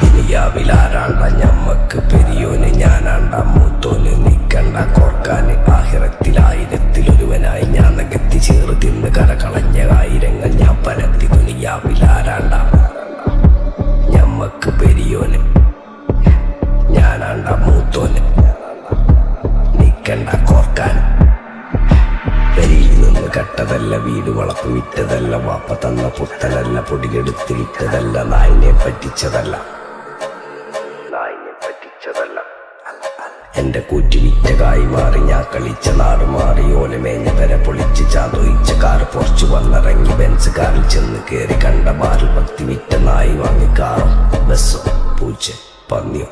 ദുനിയാവിലാരാണ്ട ഞമ്മക്ക് പെരിയോന് ഞാനാണ്ട മൂത്തോന് നിക്കണ്ട കോർക്കാന് ആഹിറത്തിലായിരത്തിലൊരുവനായി ഞാൻ നകത്തി ചേറ് തിന്ന് കരകളഞ്ഞ ആയിരങ്ങൾ ഞാൻ പരത്തി. ദുനിയാവിലാരാണ്ട ഞമ്മക്ക് പെരിയോന് ഞാനാണ്ട മൂത്തോന് നിക്കണ്ട കോർക്കാൻ. പെരിയിൽ നിന്ന് കെട്ടതല്ല, വീട് വളപ്പ് വിറ്റതല്ല, വാപ്പ തന്ന പുത്തനല്ല, പൊടിയെടുത്ത് വിറ്റതല്ല, നായിനെ പറ്റിച്ചതല്ല. എന്റെ കൂറ്റി വിറ്റ കായി മാറി ഞാൻ കളിച്ച നാട് മാറി. ഓലമേഞ്ഞ പെര പൊളിച്ച് ചാതൊയിച്ച കാറ് പൊറച്ചു വന്നിറങ്ങി ബെൻസ് കാറിൽ ചെന്ന് കേറി. കണ്ട ബാറിൽ ഭക്തി വിറ്റ നായി വാങ്ങി കാറും ബസ്സും പൂച്ച പന്നിയോ